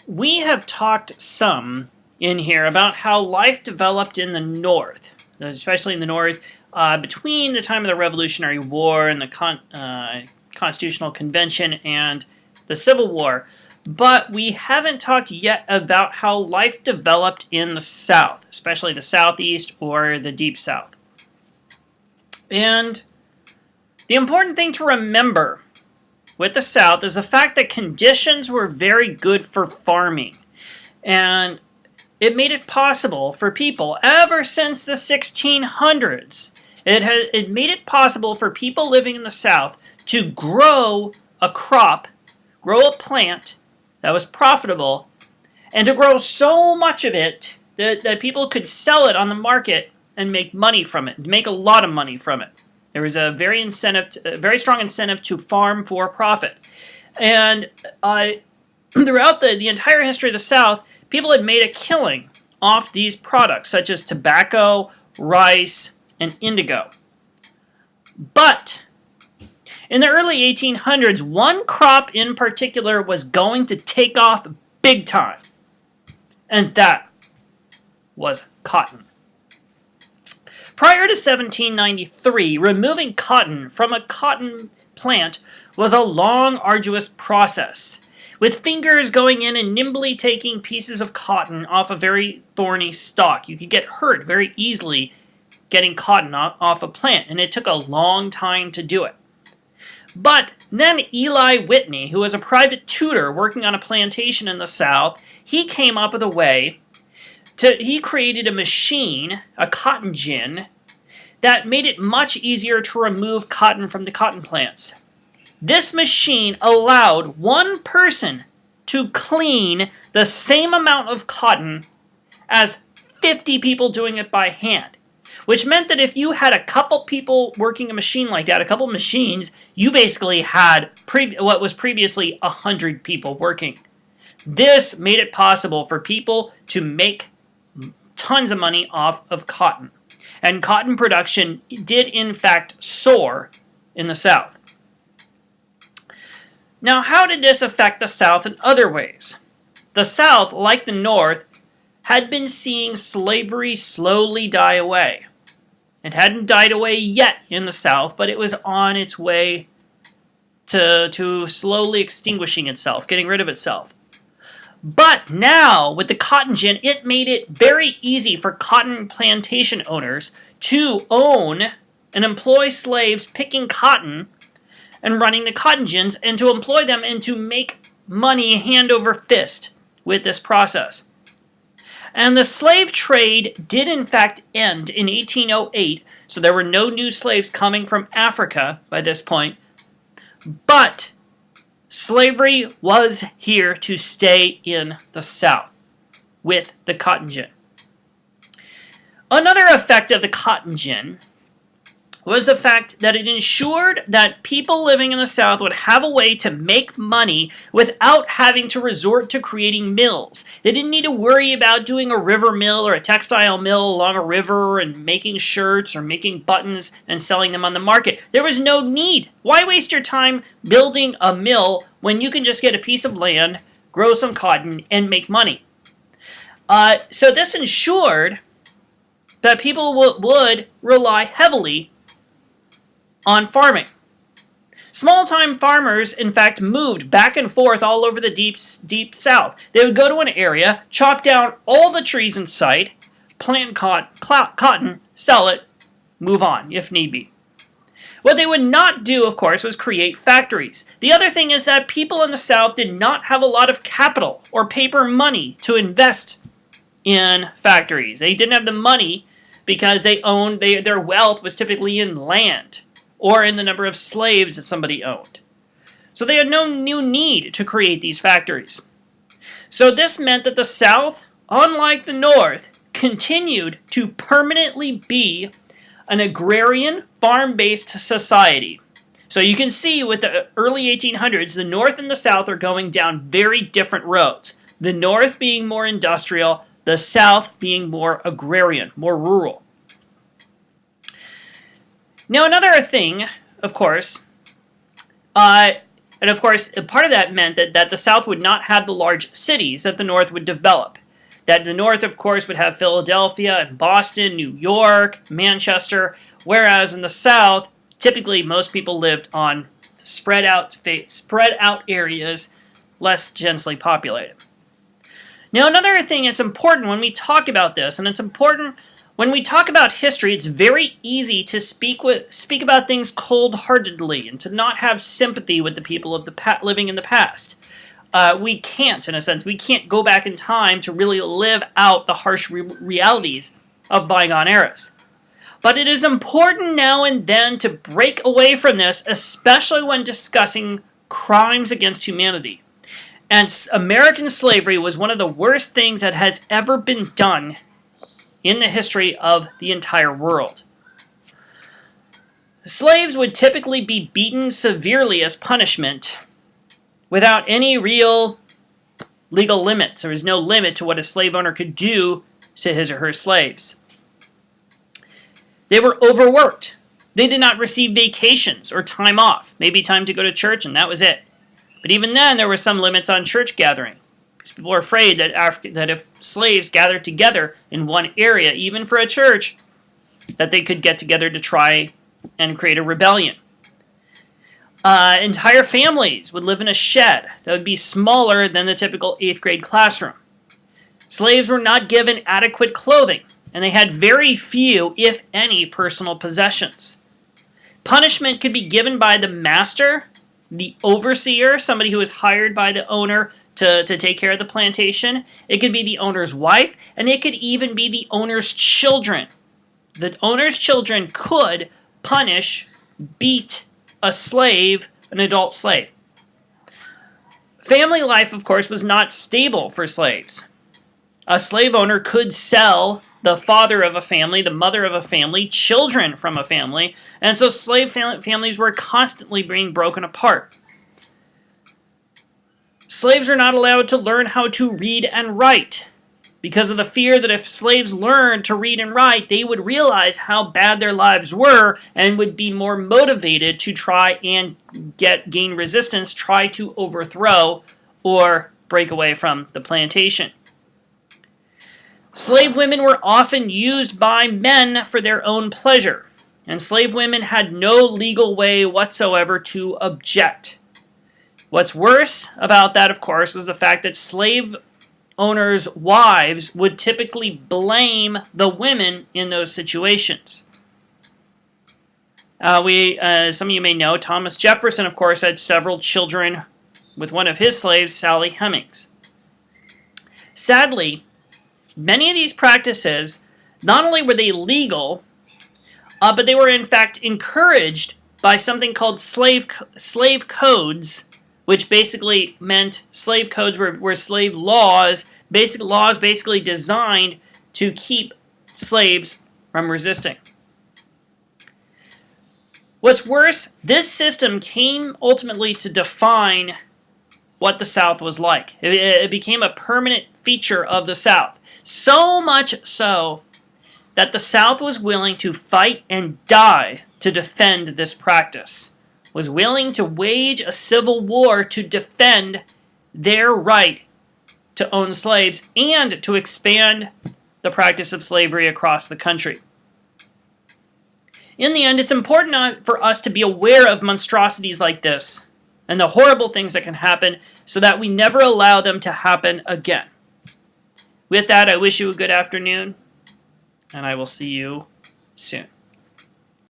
We have talked some in here about how life developed in the North, especially in the North, between the time of the Revolutionary War and the Constitutional Convention and the Civil War. But we haven't talked yet about how life developed in the South, especially the Southeast or the Deep South. And the important thing to remember with the South is the fact that conditions were very good for farming. And it made it possible for people, ever since the 1600s, it made it possible for people living in the South to grow a crop, grow a plant that was profitable, and to grow so much of it that people could sell it on the market and make money from it, make a lot of money from it. There was a very strong incentive to farm for profit. And throughout the entire history of the South, people had made a killing off these products, such as tobacco, rice, and indigo. But in the early 1800s, one crop in particular was going to take off big time, and that was cotton. Prior to 1793, removing cotton from a cotton plant was a long, arduous process, with fingers going in and nimbly taking pieces of cotton off a very thorny stalk. You could get hurt very easily getting cotton off a plant, and it took a long time to do it. But then Eli Whitney, who was a private tutor working on a plantation in the South, he came up with a way he created a machine, a cotton gin, that made it much easier to remove cotton from the cotton plants. This machine allowed one person to clean the same amount of cotton as 50 people doing it by hand, which meant that if you had a couple people working a machine like that, a couple machines, you basically had what was previously 100 people working. This made it possible for people to make tons of money off of cotton. And cotton production did in fact soar in the South. Now, how did this affect the South in other ways? The South, like the North, had been seeing slavery slowly die away. It hadn't died away yet in the South, but it was on its way to slowly extinguishing itself, getting rid of itself. But now, with the cotton gin, it made it very easy for cotton plantation owners to own and employ slaves picking cotton and running the cotton gins, and to employ them and to make money hand over fist with this process. And the slave trade did in fact end in 1808, so there were no new slaves coming from Africa by this point. But slavery was here to stay in the South with the cotton gin. Another effect of the cotton gin was the fact that it ensured that people living in the South would have a way to make money without having to resort to creating mills. They didn't need to worry about doing a river mill or a textile mill along a river and making shirts or making buttons and selling them on the market. There was no need. Why waste your time building a mill when you can just get a piece of land, grow some cotton, and make money? So this ensured that people would rely heavily on farming. Small-time farmers, in fact, moved back and forth all over the deep South. They would go to an area, chop down all the trees in sight, plant cotton, sell it, move on, if need be. What they would not do, of course, was create factories. The other thing is that people in the South did not have a lot of capital or paper money to invest in factories. They didn't have the money because their wealth was typically in land or in the number of slaves that somebody owned. So they had no new need to create these factories. So this meant that the South, unlike the North, continued to permanently be an agrarian, farm-based society. So you can see with the early 1800s, the North and the South are going down very different roads. The North being more industrial, the South being more agrarian, more rural. Now, another thing, of course, And of course, part of that meant that the South would not have the large cities that the North would develop. That the North, of course, would have Philadelphia and Boston, New York, Manchester, whereas in the South, typically most people lived on spread out areas, less densely populated. Now, another thing that's important when we talk about this, and it's important when we talk about history, it's very easy to speak about things cold-heartedly and to not have sympathy with the people of living in the past. We can't, in a sense, we can't go back in time to really live out the harsh realities of bygone eras. But it is important now and then to break away from this, especially when discussing crimes against humanity. And American slavery was one of the worst things that has ever been done in the history of the entire world. Slaves would typically be beaten severely as punishment without any real legal limits. There was no limit to what a slave owner could do to his or her slaves. They were overworked. They did not receive vacations or time off. Maybe time to go to church, and that was it. But even then, there were some limits on church gathering. Because people were afraid that if slaves gathered together in one area, even for a church, that they could get together to try and create a rebellion. Entire families would live in a shed that would be smaller than the typical 8th grade classroom. Slaves were not given adequate clothing, and they had very few, if any, personal possessions. Punishment could be given by the master, the overseer, somebody who was hired by the owner to take care of the plantation. It could be the owner's wife, and it could even be the owner's children. The owner's children could punish, beat a slave, an adult slave. Family life, of course, was not stable for slaves. A slave owner could sell the father of a family, the mother of a family, children from a family, and so slave families were constantly being broken apart. Slaves are not allowed to learn how to read and write because of the fear that if slaves learned to read and write, they would realize how bad their lives were and would be more motivated to try and gain resistance, try to overthrow or break away from the plantation. Slave women were often used by men for their own pleasure, and slave women had no legal way whatsoever to object. What's worse about that, of course, was the fact that slave owners' wives would typically blame the women in those situations. Some of you may know, Thomas Jefferson, of course, had several children with one of his slaves, Sally Hemings. Sadly, many of these practices, not only were they legal, but they were in fact encouraged by something called slave codes, which basically meant slave codes were slave laws, basic laws basically designed to keep slaves from resisting. What's worse, this system came ultimately to define what the South was like. It became a permanent feature of the South. So much so that the South was willing to fight and die to defend this practice, was willing to wage a civil war to defend their right to own slaves and to expand the practice of slavery across the country. In the end, it's important for us to be aware of monstrosities like this and the horrible things that can happen so that we never allow them to happen again. With that, I wish you a good afternoon, and I will see you soon.